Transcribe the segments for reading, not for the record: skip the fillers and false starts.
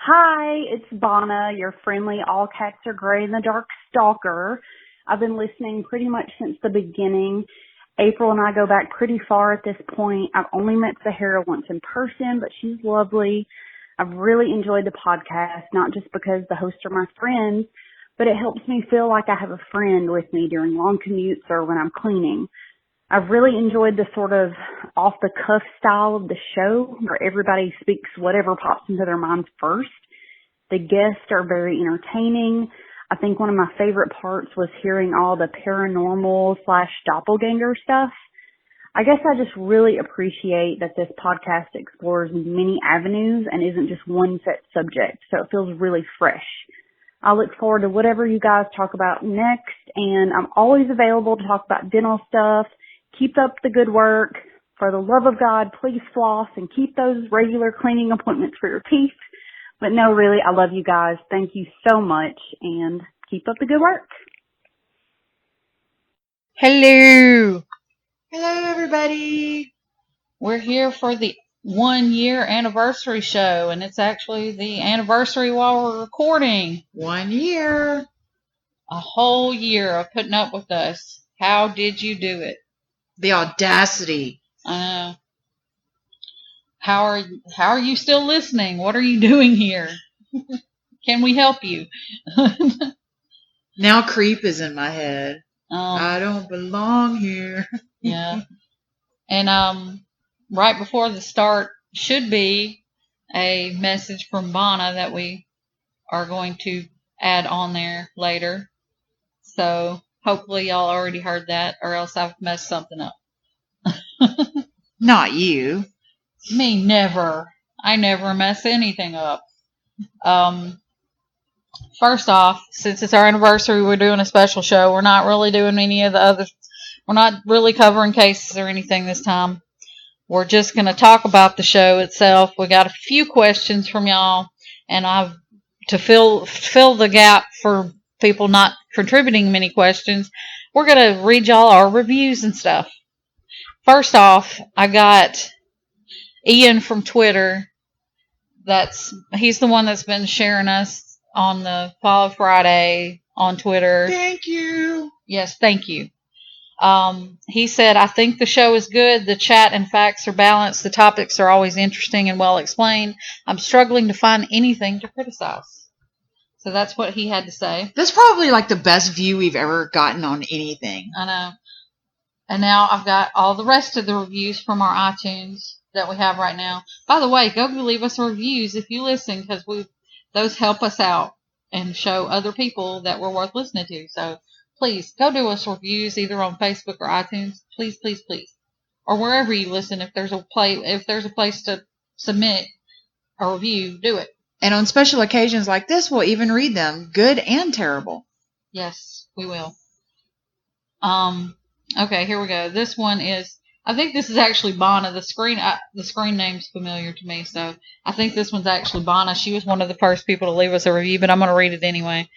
Hi, it's Bonna, your friendly all cats are gray in the dark stalker. I've been listening pretty much since the beginning. April and I go back pretty far at this point. I've only met Sahara once in person, but she's lovely. I've really enjoyed the podcast, not just because the hosts are my friends, but it helps me feel like I have a friend with me during long commutes or when I'm cleaning. I've really enjoyed the sort of off-the-cuff style of the show where everybody speaks whatever pops into their minds first. The guests are very entertaining. I think one of my favorite parts was hearing all the paranormal / doppelganger stuff. I guess I just really appreciate that this podcast explores many avenues and isn't just one set subject, so it feels really fresh. I look forward to whatever you guys talk about next, and I'm always available to talk about dental stuff. Keep up the good work. For the love of God, please floss and keep those regular cleaning appointments for your teeth. But no, really, I love you guys. Thank you so much, and keep up the good work. Hello. Hello, everybody. We're here for the 1 year anniversary show, and it's actually the anniversary while we're recording. 1 year. A whole year of putting up with us. How did you do it? The audacity. I know. How are you still listening? What are you doing here? Can we help you? Now creep is in my head. I don't belong here. Yeah. And right before the start should be a message from Bonna that we are going to add on there later. So hopefully y'all already heard that, or else I've messed something up. Not you. Me, never. I never mess anything up. First off, since it's our anniversary, we're doing a special show. We're not really doing any of the others. We're not really covering cases or anything this time. We're just going to talk about the show itself. We got a few questions from y'all, and I've to fill the gap for people not contributing many questions. We're going to read y'all our reviews and stuff. First off, I got Ian from Twitter. He's the one that's been sharing us on the Follow Friday on Twitter. Thank you. Yes, thank you. He said, I think the show is good. The chat and facts are balanced. The topics are always interesting and well explained. I'm struggling to find anything to criticize. So that's what he had to say. That's probably like the best view we've ever gotten on anything. I know. And now I've got all the rest of the reviews from our iTunes that we have right now. By the way, go leave us reviews if you listen, because those help us out and show other people that we're worth listening to. So please go do us reviews either on Facebook or iTunes. Please, please, please, or wherever you listen. If there's a place to submit a review, do it. And on special occasions like this, we'll even read them, good and terrible. Yes, we will. Okay, here we go. This one is, I think this is actually Bonna. The screen name's familiar to me, so I think this one's actually Bonna. She was one of the first people to leave us a review, but I'm going to read it anyway.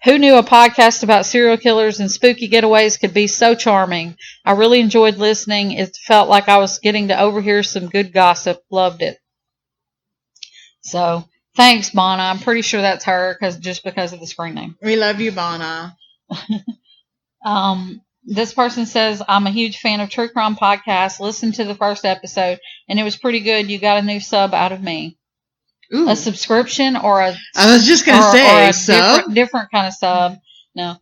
Who knew a podcast about serial killers and spooky getaways could be so charming? I really enjoyed listening. It felt like I was getting to overhear some good gossip. Loved it. So, thanks, Bonna. I'm pretty sure that's her just because of the screen name. We love you, Bonna. This person says, I'm a huge fan of True Crime Podcasts. Listened to the first episode, and it was pretty good. You got a new sub out of me. Ooh. A subscription or a... I was just going to say, sub? Different kind of sub. No.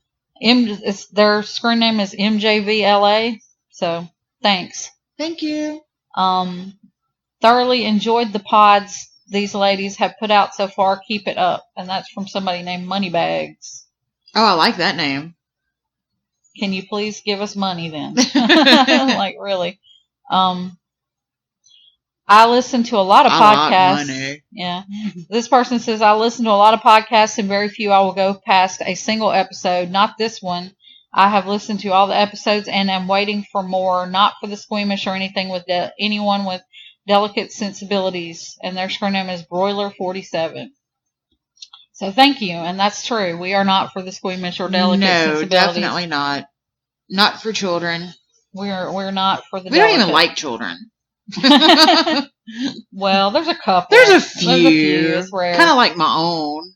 Their screen name is MJVLA, so thanks. Thank you. Thoroughly enjoyed the pods these ladies have put out so far. Keep it up. And that's from somebody named Moneybags. Oh, I like that name. Can you please give us money then? Like, really. I listen to a lot of podcasts. Like money. Yeah. This person says, I listen to a lot of podcasts and very few I will go past a single episode. Not this one. I have listened to all the episodes and am waiting for more, not for the squeamish or anything with anyone with delicate sensibilities. And their screen name is Broiler47. So thank you, and that's true. We are not for the squeamish or delicate sensibilities. No, definitely not. Not for children. We're not for the. We don't even like children. Well, there's a couple. There's a few. It's rare. Kind of like my own.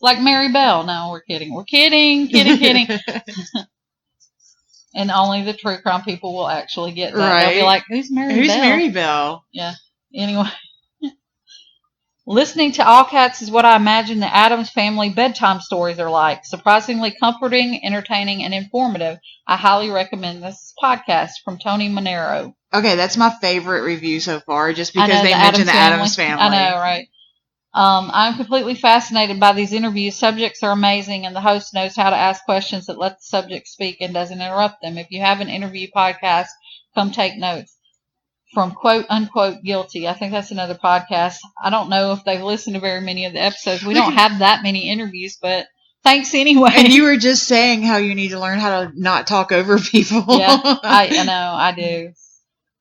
Like Mary Bell. No, we're kidding. We're kidding. And only the true crime people will actually get that. Right. They'll be like, who's Mary Bell? Who's Mary Bell? Yeah. Anyway. Listening to All Cats is what I imagine the Addams Family bedtime stories are like. Surprisingly comforting, entertaining, and informative. I highly recommend this podcast from Tony Monero. Okay, that's my favorite review so far, just because they mentioned the Addams Family. I know, right? I'm completely fascinated by these interviews. Subjects are amazing, and the host knows how to ask questions that let the subject speak and doesn't interrupt them. If you have an interview podcast, come take notes. From quote unquote guilty. I think that's another podcast. I don't know if they've listened to very many of the episodes. We don't have that many interviews, but thanks anyway. And you were just saying how you need to learn how to not talk over people. Yeah, I know, I do.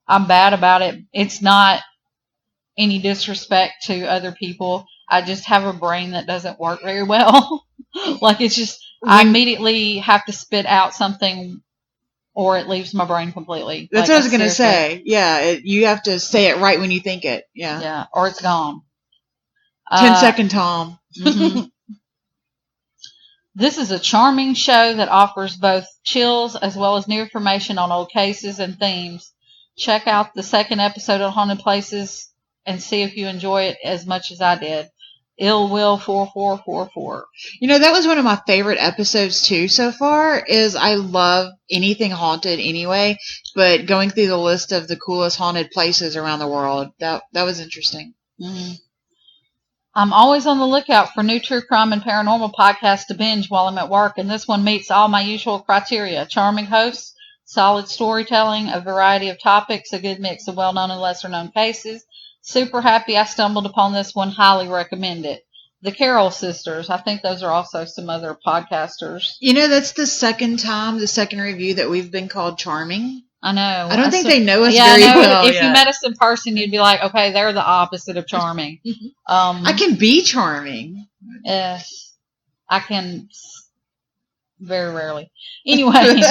I'm bad about it. It's not any disrespect to other people. I just have a brain that doesn't work very well. Like it's just, I immediately have to spit out something or it leaves my brain completely. That's what I was going to say. Yeah, you have to say it right when you think it. Yeah. Yeah, or it's gone. 10-second Tom. Mm-hmm. This is a charming show that offers both chills as well as new information on old cases and themes. Check out the second episode on Haunted Places and see if you enjoy it as much as I did. Ill Will 4444. You know, that was one of my favorite episodes too so far. Is I love anything haunted anyway, but going through the list of the coolest haunted places around the world, that was interesting. Mm-hmm. I'm always on the lookout for new true crime and paranormal podcasts to binge while I'm at work, and this one meets all my usual criteria. Charming hosts, solid storytelling, a variety of topics, a good mix of well-known and lesser-known cases. Super happy I stumbled upon this one. Highly recommend it. The Carroll Sisters. I think those are also some other podcasters. You know, that's the second review that we've been called charming. I know. I don't think they know us very well. If you met us in person, you'd be like, okay, they're the opposite of charming. I can be charming. Yes. I can very rarely. Anyway.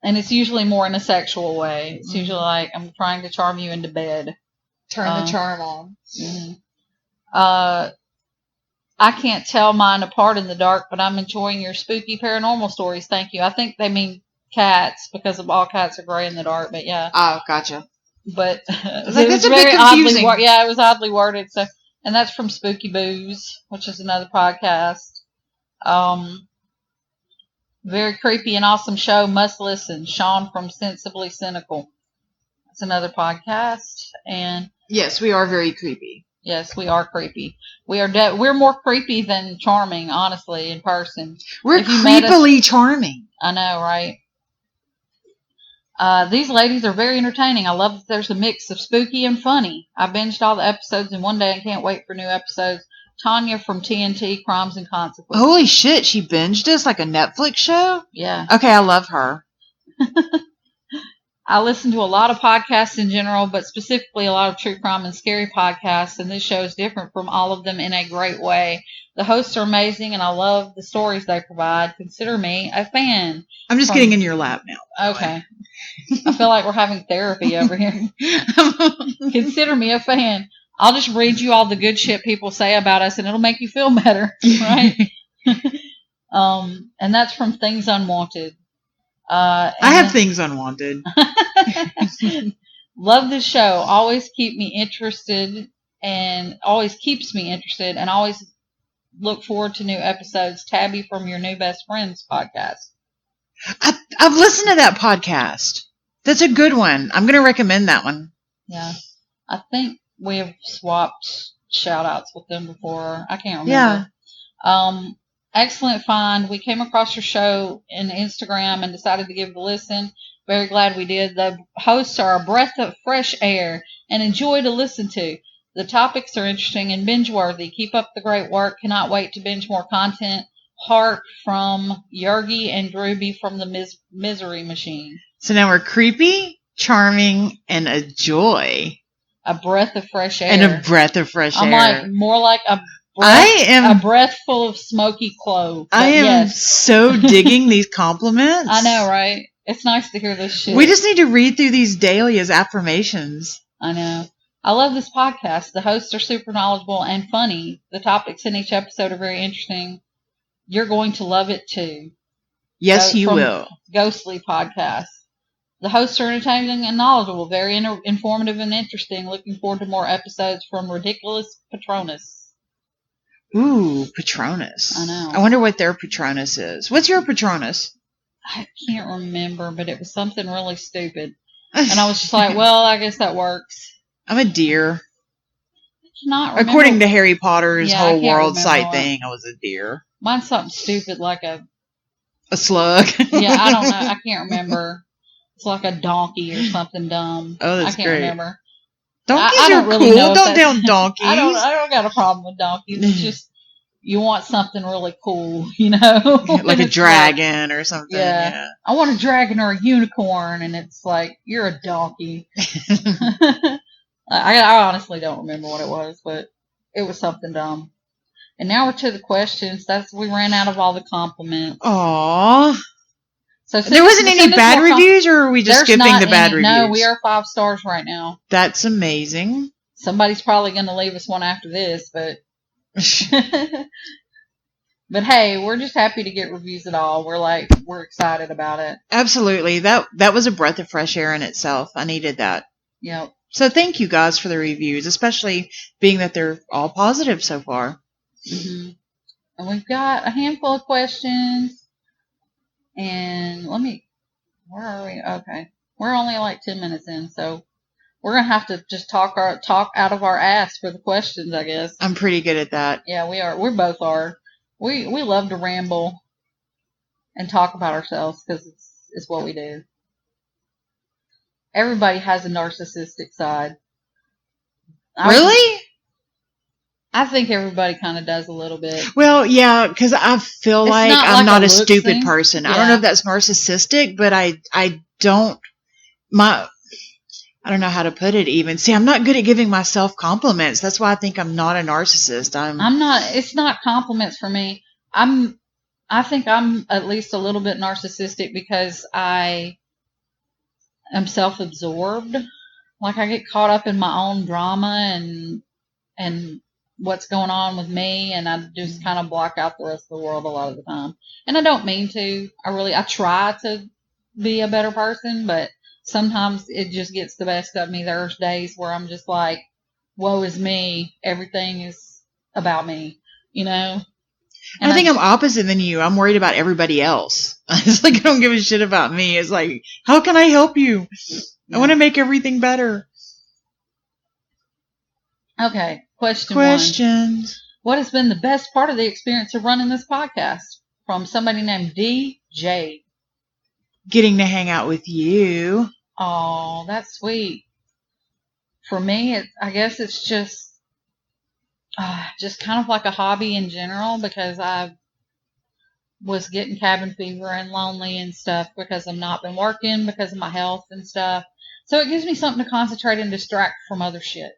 And it's usually more in a sexual way. It's usually like, I'm trying to charm you into bed. Turn the charm on. Mm-hmm. I can't tell mine apart in the dark, but I'm enjoying your spooky paranormal stories. Thank you. I think they mean cats because of all cats are gray in the dark, but yeah. Oh, gotcha. But that's a bit confusing. Yeah, it was oddly worded. So, and that's from Spooky Booze, which is another podcast. Very creepy and awesome show. Must listen. Sean from Sensibly Cynical. That's another podcast. And yes, we are very creepy. Yes, we are creepy. We're more creepy than charming, honestly, in person. We're creepily charming. I know, right? These ladies are very entertaining. I love that there's a mix of spooky and funny. I binged all the episodes in one day and can't wait for new episodes. Tanya from TNT, Crimes and Consequences. Holy shit, she binged us like a Netflix show? Yeah. Okay, I love her. I listen to a lot of podcasts in general, but specifically a lot of true crime and scary podcasts, and this show is different from all of them in a great way. The hosts are amazing, and I love the stories they provide. Consider me a fan. I'm just getting in your lap now. Okay. I feel like we're having therapy over here. Consider me a fan. I'll just read you all the good shit people say about us, and it'll make you feel better, right? And that's from Things Unwanted. I have Things Unwanted. Love this show. Always keeps me interested, and always look forward to new episodes. Tabby from Your New Best Friends podcast. I've listened to that podcast. That's a good one. I'm going to recommend that one. Yeah. I think we have swapped shout-outs with them before. I can't remember. Yeah. Excellent find. We came across your show in Instagram and decided to give it a listen. Very glad we did. The hosts are a breath of fresh air and a joy to listen to. The topics are interesting and binge-worthy. Keep up the great work. Cannot wait to binge more content. Heart from Yergi and Drewby from the Misery Machine. So now we're creepy, charming, and a joy. A breath of fresh air. And a breath of fresh air. I'm like, more like a breath full of smoky clove. I am so digging these compliments. I know, right? It's nice to hear this shit. We just need to read through these daily as affirmations. I know. I love this podcast. The hosts are super knowledgeable and funny. The topics in each episode are very interesting. You're going to love it too. Yes, you will. Ghostly Podcast. The hosts are entertaining and knowledgeable, very informative and interesting. Looking forward to more episodes from Ridiculous Patronus. Ooh, Patronus. I know. I wonder what their Patronus is. What's your Patronus? I can't remember, but it was something really stupid. And I was just like, well, I guess that works. I'm a deer. Not remember. According to Harry Potter's whole world site what. thing, I was a deer. Mine's something stupid like a slug. Yeah, I don't know. I can't remember. It's like a donkey or something dumb. Oh, that's great. I can't remember. Donkeys I don't are really cool. know Don't down donkeys. I don't got a problem with donkeys. It's just you want something really coul, you know? Like a dragon or something. Yeah. I want a dragon or a unicorn, and it's like, you're a donkey. I honestly don't remember what it was, but it was something dumb. And now we're to the questions. We ran out of all the compliments. Aww. So there wasn't any bad reviews, or are we just skipping the bad reviews? No, we are 5 stars right now. That's amazing. Somebody's probably going to leave us one after this, but but hey, we're just happy to get reviews at all. We're excited about it. Absolutely. That was a breath of fresh air in itself. I needed that. Yep. So thank you guys for the reviews, especially being that they're all positive so far. Mm-hmm. And we've got a handful of questions. And where are we? Okay. We're only like 10 minutes in, so we're going to have to just talk out of our ass for the questions, I guess. I'm pretty good at that. Yeah, we are. We both are. We love to ramble and talk about ourselves because it's what we do. Everybody has a narcissistic side. Really? I think everybody kind of does a little bit. Well, yeah, because I feel like I'm not a stupid person. Yeah. I don't know if that's narcissistic, but I don't know how to put it even. See, I'm not good at giving myself compliments. That's why I think I'm not a narcissist. I'm not. It's not compliments for me. I think I'm at least a little bit narcissistic because I am self-absorbed. Like I get caught up in my own drama and what's going on with me, and I just kind of block out the rest of the world a lot of the time. And I don't mean to. I try to be a better person, but sometimes it just gets the best of me. There's days where I'm just like, woe is me. Everything is about me, you know? And I think I'm opposite than you. I'm worried about everybody else. It's like I don't give a shit about me. It's like, how can I help you? I want to make everything better. Okay, questions. 1. What has been the best part of the experience of running this podcast? From somebody named DJ. Getting to hang out with you. Oh, that's sweet. For me, I guess it's just kind of like a hobby in general because I was getting cabin fever and lonely and stuff because I've not been working because of my health and stuff. So it gives me something to concentrate and distract from other shit.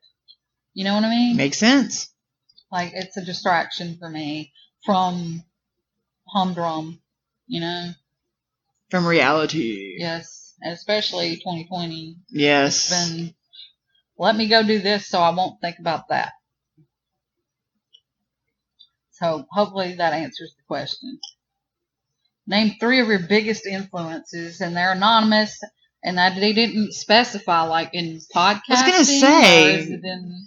You know what I mean? Makes sense. Like, it's a distraction for me from humdrum, you know? From reality. Yes, especially 2020. Yes. It's been, let me go do this so I won't think about that. So, hopefully that answers the question. Name 3 of your biggest influences, and they're anonymous, and they didn't specify, like, in podcasting. I was going to say... Or is it in...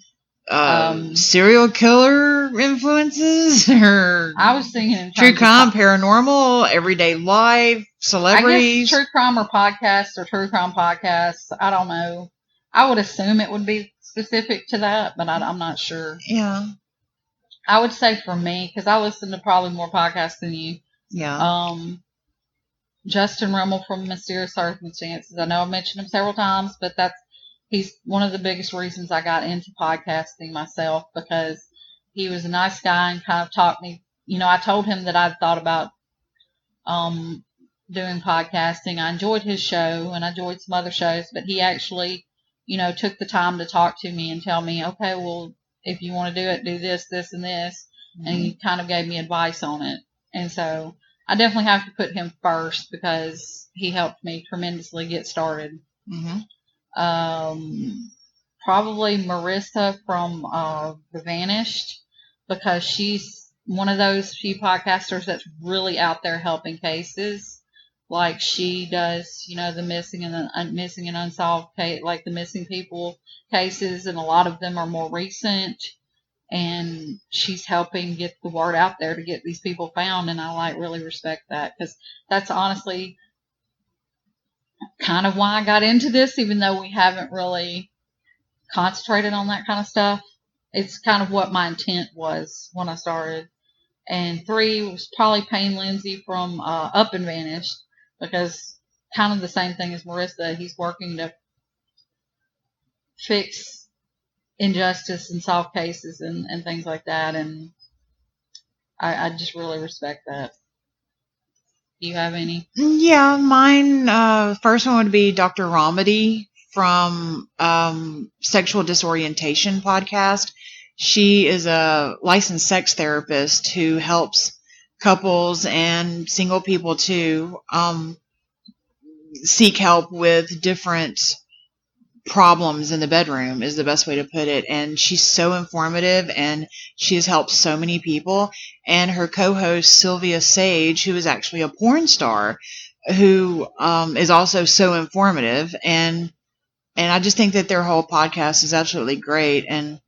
serial killer influences, or I was thinking in true crime, paranormal, everyday life, celebrities. I guess true crime or podcasts or true crime podcasts. I don't know. I would assume it would be specific to that, but I'm not sure. Yeah. I would say for me, because I listen to probably more podcasts than you. Yeah. Justin Rimmel from Mysterious Circumstances. I know I've mentioned him several times, but he's one of the biggest reasons I got into podcasting myself because he was a nice guy and kind of taught me, you know, I told him that I'd thought about doing podcasting. I enjoyed his show and I enjoyed some other shows, but he actually, you know, took the time to talk to me and tell me, okay, well, if you want to do it, do this, this, and this. Mm-hmm. And he kind of gave me advice on it. And so I definitely have to put him first because he helped me tremendously get started. Mm-hmm. Probably Marissa from The Vanished, because she's one of those few podcasters that's really out there helping cases. Like she does, the missing and unsolved case, like the missing people cases, and a lot of them are more recent. And she's helping get the word out there to get these people found, and I really respect that, because that's honestly kind of why I got into this, even though we haven't really concentrated on that kind of stuff. It's kind of what my intent was when I started. And 3 was probably Payne Lindsay from Up and Vanished, because kind of the same thing as Marissa. He's working to fix injustice and solve cases and things like that, and I just really respect that. Do you have any? Yeah, mine, first one would be Dr. Romedy from Sexual Disorientation podcast. She is a licensed sex therapist who helps couples and single people too seek help with different problems in the bedroom, is the best way to put it. And she's so informative, and she has helped so many people. And her co-host Sylvia Sage, who is actually a porn star, who is also so informative, and I just think that their whole podcast is absolutely great, and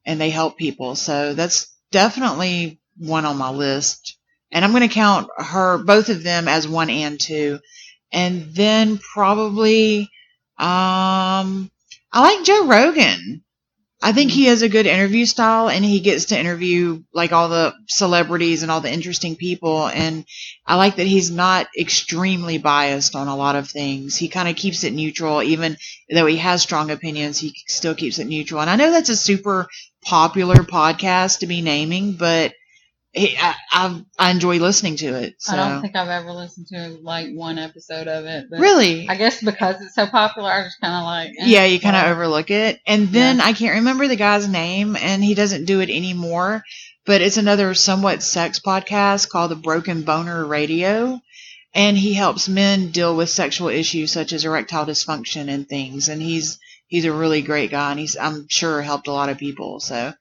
they help people. So that's definitely one on my list. And I'm going to count both of them as 1 and 2. And then probably I like Joe Rogan. I think he has a good interview style, and he gets to interview like all the celebrities and all the interesting people. And I like that he's not extremely biased on a lot of things. He kind of keeps it neutral, even though he has strong opinions, he still keeps it neutral. And I know that's a super popular podcast to be naming, but I enjoy listening to it. So. I don't think I've ever listened to one episode of it. But really? I guess because it's so popular, I just kind of Yeah, you kind of overlook it. And then I can't remember the guy's name, and he doesn't do it anymore, but it's another somewhat sex podcast called The Broken Boner Radio. And he helps men deal with sexual issues such as erectile dysfunction and things. And he's a really great guy, and I'm sure helped a lot of people. So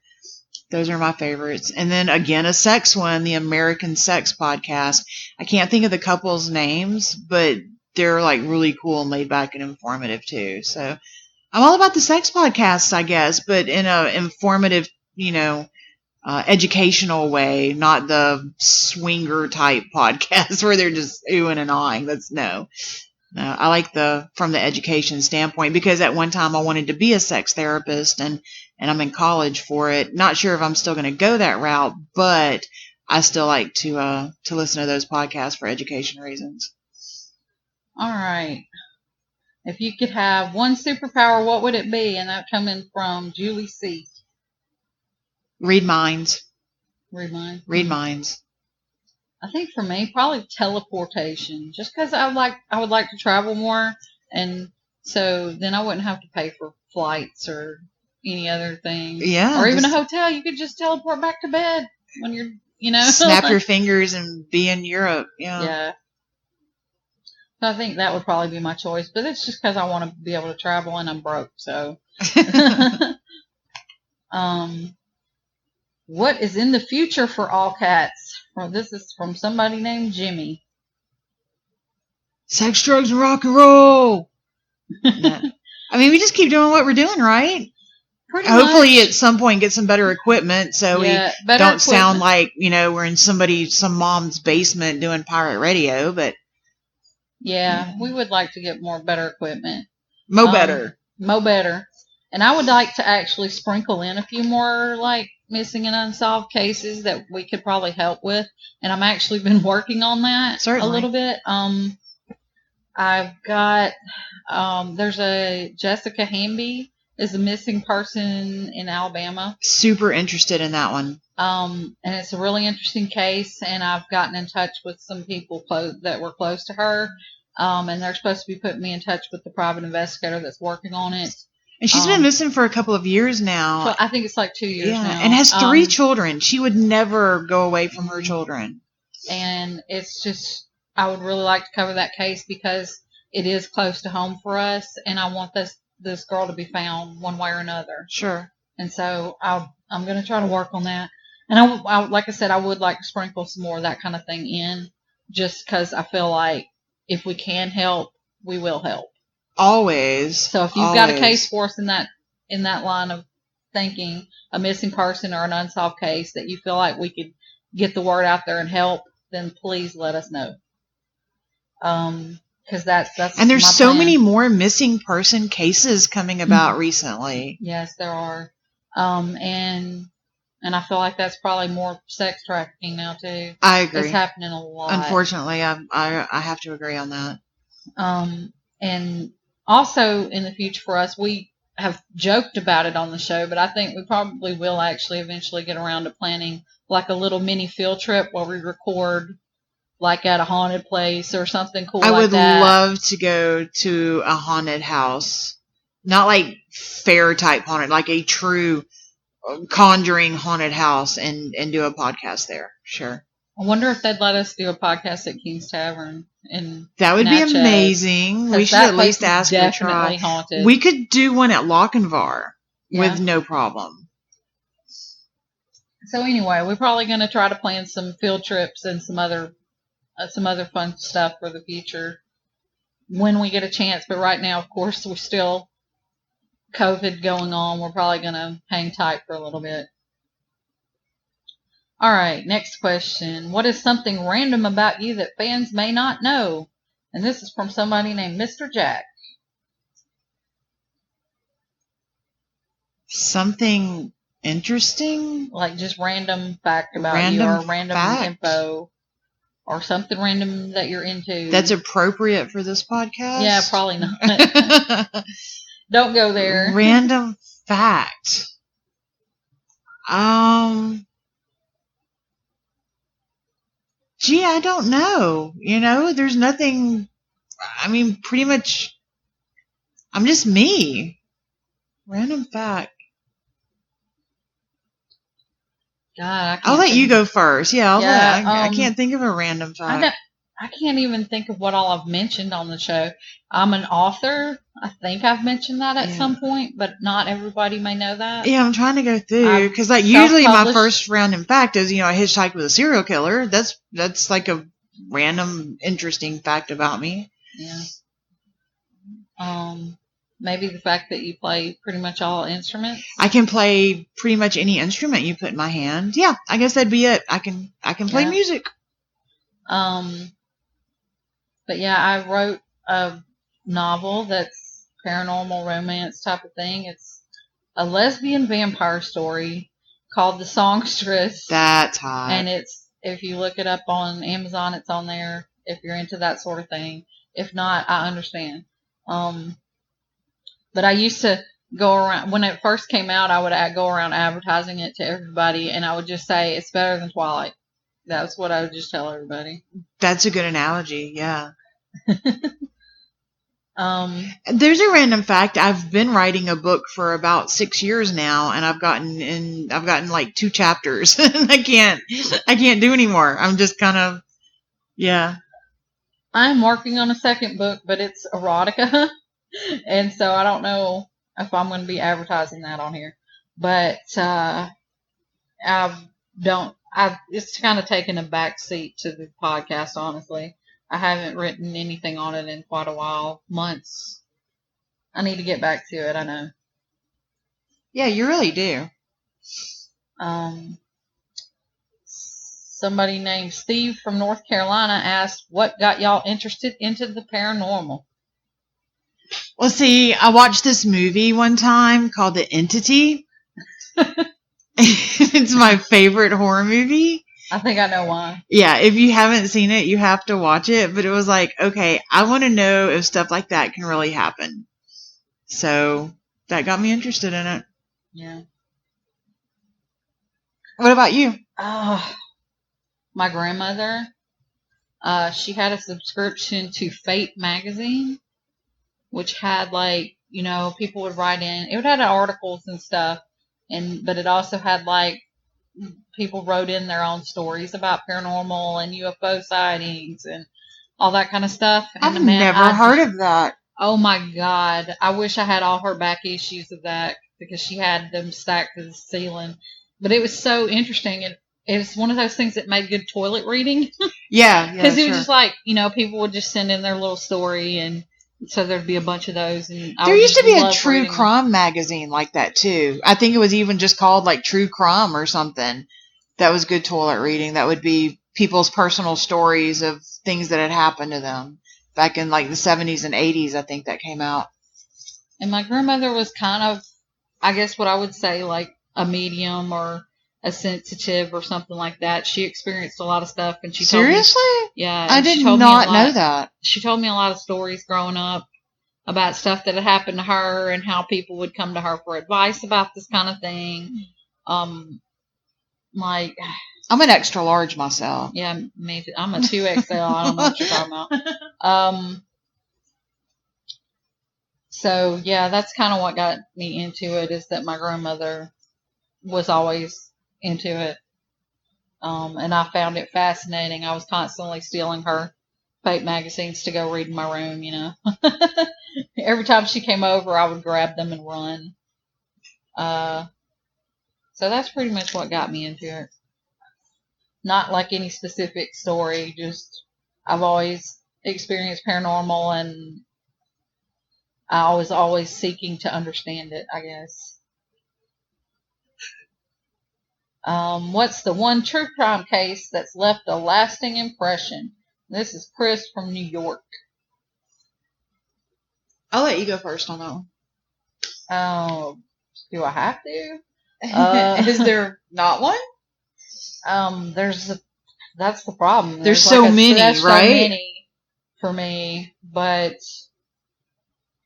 those are my favorites. And then again, a sex one, the American Sex Podcast. I can't think of the couple's names, but they're really cool and laid back and informative too. So I'm all about the sex podcasts, I guess, but in a informative, educational way, not the swinger type podcast where they're just oohing and ahhing. No, I like from the education standpoint, because at one time I wanted to be a sex therapist, and I'm in college for it. Not sure if I'm still going to go that route, but I still like to listen to those podcasts for education reasons. All right. If you could have one superpower, what would it be? And that coming from Julie C. Read minds. Read minds. Read minds. I think for me, probably teleportation. Just because I would like to travel more, and so then I wouldn't have to pay for flights or any other thing. Yeah. Or even a hotel. You could just teleport back to bed when you're, snap your fingers and be in Europe. Yeah. Yeah. So I think that would probably be my choice, but it's just because I want to be able to travel, and I'm broke. So, what is in the future for all cats? Well, this is from somebody named Jimmy. Sex, drugs, and rock and roll. I mean, we just keep doing what we're doing, right? Hopefully at some point get some better equipment, so we don't sound like, we're in some mom's basement doing pirate radio, but yeah, we would like to get better equipment. Mo better. And I would like to actually sprinkle in a few more missing and unsolved cases that we could probably help with, and I'm actually been working on that a little bit. I've got there's a Jessica Hamby is a missing person in Alabama. Super interested in that one. And it's a really interesting case, and I've gotten in touch with some people that were close to her, and they're supposed to be putting me in touch with the private investigator that's working on it. And she's been missing for a couple of years now. So I think it's 2 years now. And has 3 children. She would never go away from her children. and it's just, I would really like to cover that case because it is close to home for us, and I want this girl to be found one way or another. Sure. And so I'm going to try to work on that. And I, like I said, I would like to sprinkle some more of that kind of thing in, just because I feel like if we can help, we will help. Always. So if you've got a case for us in that line of thinking, a missing person or an unsolved case that you feel like we could get the word out there and help, then please let us know. Because that's and there's my so plan. many more missing person cases coming about recently. Yes, there are. And I feel like that's probably more sex trafficking now too. I agree. It's happening a lot. Unfortunately, I have to agree on that. And also in the future for us, we have joked about it on the show, but I think we probably will actually eventually get around to planning like a little mini field trip where we record like at a haunted place or something cool I like would that. love to go to a haunted house. Not like fair type haunted, like a true Conjuring haunted house and do a podcast there. Sure. I wonder if they'd let us do a podcast at King's Tavern in That would Natchez, be amazing. We should at least ask for a try. Haunted. We could do one at Lochinvar with no problem. So anyway, we're probably going to try to plan some field trips and some other fun stuff for the future when we get a chance. But right now, of course, we're still COVID going on. We're probably going to hang tight for a little bit. All right, next question. What is something random about you that fans may not know? And this is from somebody named Mr. Jack. Something interesting? Like just random fact about you or random info or something random that you're into. That's appropriate for this podcast? Yeah, probably not. Don't go there. Random fact. Gee, I don't know. There's nothing. I mean, pretty much, I'm just me. Random fact. God, I'll let you go first. Yeah, I can't think of a random fact. I can't even think of what all I've mentioned on the show. I'm an author. I think I've mentioned that at some point, but not everybody may know that. Yeah, I'm trying to go through because usually my first random fact is I hitchhiked with a serial killer. That's like a random interesting fact about me. Yeah. Maybe the fact that you play pretty much all instruments. I can play pretty much any instrument you put in my hand. Yeah, I guess that'd be it. I can play music. But yeah, I wrote a novel that's paranormal romance type of thing. It's a lesbian vampire story called The Songstress. That's hot. And it's, if you look it up on Amazon, it's on there if you're into that sort of thing. If not, I understand. But I used to go around, when it first came out, I would go around advertising it to everybody, and I would just say, it's better than Twilight. That's what I would just tell everybody. That's a good analogy, yeah. There's a random fact. I've been writing a book for about 6 years now, and I've gotten like 2 chapters. I can't do anymore. I'm just kind of, yeah. I'm working on a second book, but it's erotica, and so I don't know if I'm going to be advertising that on here. But it's kind of taken a back seat to the podcast, honestly. I haven't written anything on it in quite a while, months. I need to get back to it, I know. Yeah, you really do. Somebody named Steve from North Carolina asked, what got y'all interested into the paranormal? Well, see, I watched this movie one time called The Entity. It's my favorite horror movie. I think I know why. Yeah, if you haven't seen it, you have to watch it. But it was like, okay, I want to know if stuff like that can really happen. So that got me interested in it. Yeah. What about you? My grandmother, she had a subscription to Fate magazine, which had people would write in. It had articles and stuff, but it also had people wrote in their own stories about paranormal and UFO sightings and all that kind of stuff. And I've never heard of that. Oh my God. I wish I had all her back issues of that because she had them stacked to the ceiling. But it was so interesting. It's one of those things that made good toilet reading. Yeah. Because it was just like, people would just send in their little story, and so there'd be a bunch of those. And there used to be a true crime magazine like that too. I think it was even just called like True Crime or something. That was good toilet reading. That would be people's personal stories of things that had happened to them back in like the 70s and 80s. I think that came out. And my grandmother was kind of, I guess what I would say, like a medium or a sensitive or something like that. She experienced a lot of stuff, and she seriously? Told me, yeah, I did not know that. She told me a lot of stories growing up about stuff that had happened to her and how people would come to her for advice about this kind of thing. Like, I'm an extra large myself. Yeah, me too. I'm a 2XL. I don't know what you're talking about. So yeah, that's kind of what got me into it, is that my grandmother was always into it. And I found it fascinating. I was constantly stealing her fake magazines to go read in my room, Every time she came over, I would grab them and run. So that's pretty much what got me into it. Not like any specific story, just I've always experienced paranormal, and I was always seeking to understand it, I guess. What's the one true crime case that's left a lasting impression? This is Chris from New York. I'll let you go first on that one. Do I have to? Is there not one? That's the problem. There's so many, right? So many for me, but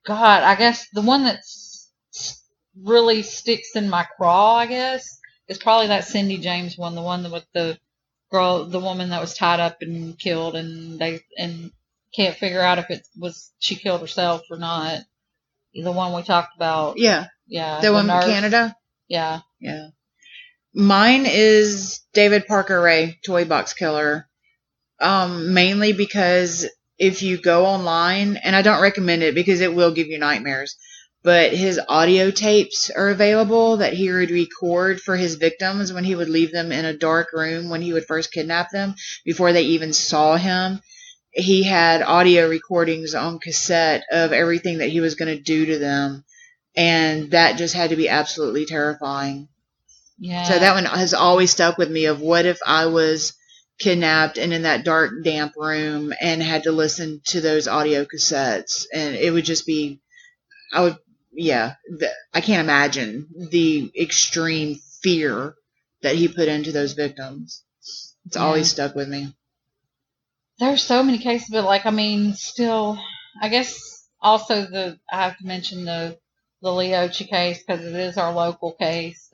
God, I guess the one that really sticks in my craw, I guess, is probably that Cindy James one, the one with the woman that was tied up and killed, and they can't figure out if it was she killed herself or not. The one we talked about. Yeah. Yeah. The one in Canada? Yeah. Yeah. Mine is David Parker Ray, Toy Box Killer. Mainly because if you go online, and I don't recommend it because it will give you nightmares, but his audio tapes are available that he would record for his victims when he would leave them in a dark room when he would first kidnap them before they even saw him. He had audio recordings on cassette of everything that he was going to do to them, and that just had to be absolutely terrifying. Yeah. So that one has always stuck with me, of what if I was kidnapped and in that dark, damp room and had to listen to those audio cassettes, and it would just be, I can't imagine the extreme fear that he put into those victims. It's always stuck with me. There's so many cases, but still, I guess also I have to mention the Leochi case, because it is our local case.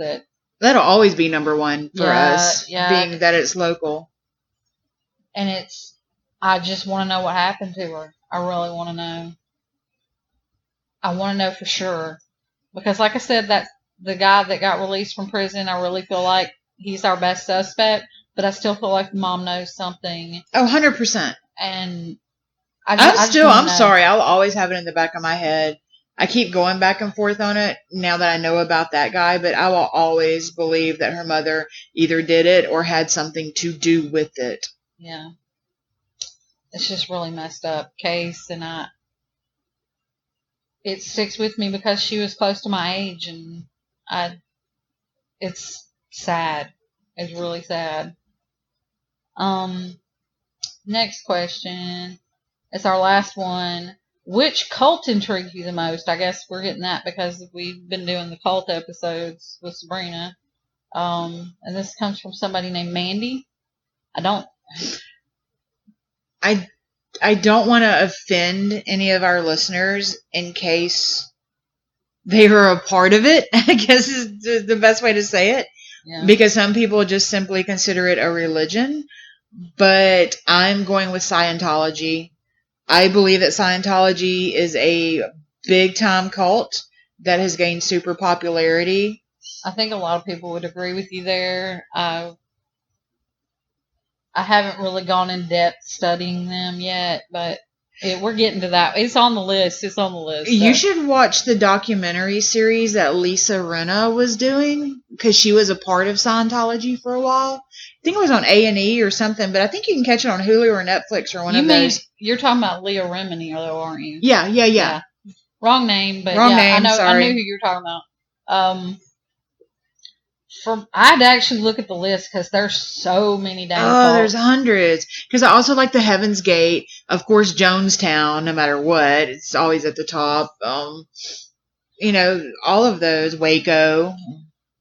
That'll always be number one for us, being that it's local. And I just want to know what happened to her. I really want to know. I want to know for sure. Because like I said, that the guy that got released from prison, I really feel like he's our best suspect, but I still feel like Mom knows something. Oh, 100%. And I'm sorry, I'll always have it in the back of my head. I keep going back and forth on it now that I know about that guy, but I will always believe that her mother either did it or had something to do with it. Yeah. It's just really messed up case, and it sticks with me because she was close to my age, and it's sad. It's really sad. Next question. It's our last one. Which cult intrigues you the most? I guess we're getting that because we've been doing the cult episodes with Sabrina. And this comes from somebody named Mandy. I don't want to offend any of our listeners in case they were a part of it, I guess is the best way to say it. Yeah. Because some people just simply consider it a religion. But I'm going with Scientology. I believe that Scientology is a big-time cult that has gained super popularity. I think a lot of people would agree with you there. I haven't really gone in depth studying them yet, but we're getting to that. It's on the list. It's on the list. You should watch the documentary series that Lisa Rinna was doing, because she was a part of Scientology for a while. I think it was on A&E or something, but I think you can catch it on Hulu or Netflix or one of those. You're talking about Leah Remini, though, aren't you? Yeah. Wrong name, but Wrong yeah, name, I knew who you were talking about. I'd actually look at the list because there's so many dang cults. There's hundreds. Because I also like the Heaven's Gate, of course, Jonestown. No matter what, it's always at the top. All of those, Waco.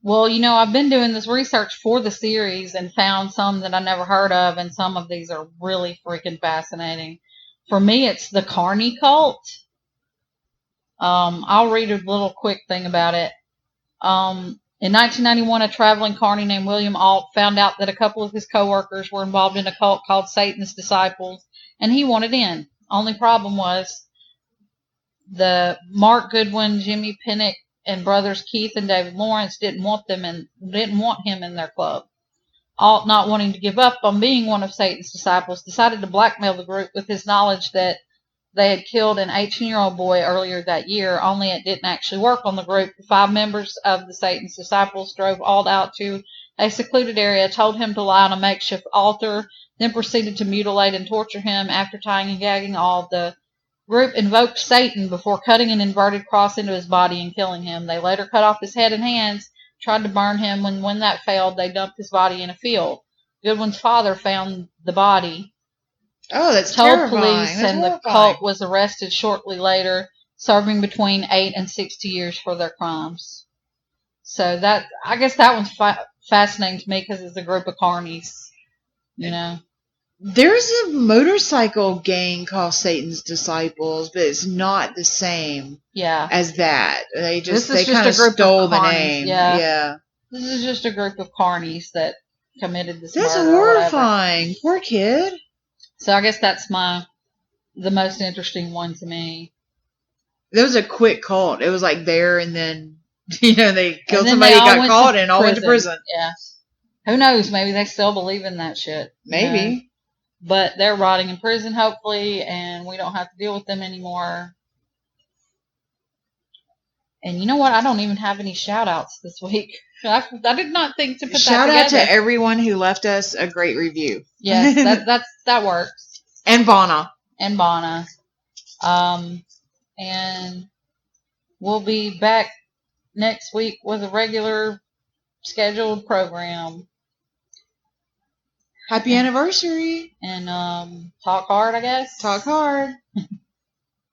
Well, I've been doing this research for the series and found some that I never heard of, and some of these are really freaking fascinating. For me, it's the Carney cult. I'll read a little quick thing about it. In 1991, a traveling carny named William Alt found out that a couple of his coworkers were involved in a cult called Satan's Disciples, and he wanted in. Only problem was the Mark Goodwin, Jimmy Pinnock, and brothers Keith and David Lawrence didn't want him in their club. Alt, not wanting to give up on being one of Satan's disciples, decided to blackmail the group with his knowledge that they had killed an 18-year-old boy earlier that year, only it didn't actually work on the group. The 5 members of the Satan's Disciples drove Alt out to a secluded area, told him to lie on a makeshift altar, then proceeded to mutilate and torture him. After tying and gagging Alt, the group invoked Satan before cutting an inverted cross into his body and killing him. They later cut off his head and hands, tried to burn him. When that failed, they dumped his body in a field. Goodwin's father found the body. Oh, that's told terrifying. Police, that's and horrifying. The cult was arrested shortly later, serving between 8 and 60 years for their crimes. So I guess that one's fascinating to me because it's a group of carnies, There's a motorcycle gang called Satan's Disciples, but it's not the same as that. They kind of stole the name. Yeah. This is just a group of carnies that committed this murder. That's horrifying. Poor kid. So I guess that's the most interesting one to me. It was a quick cult. It was like there and then, they killed somebody, got caught, and all went to prison. Yeah. Who knows? Maybe they still believe in that shit. Maybe. But they're rotting in prison, hopefully, and we don't have to deal with them anymore. And you know what? I don't even have any shout-outs this week. I did not think to put that together. Shout out to everyone who left us a great review. Yes, that works. And Bonna. And we'll be back next week with a regular scheduled program. Happy anniversary. And talk hard, I guess. Talk hard.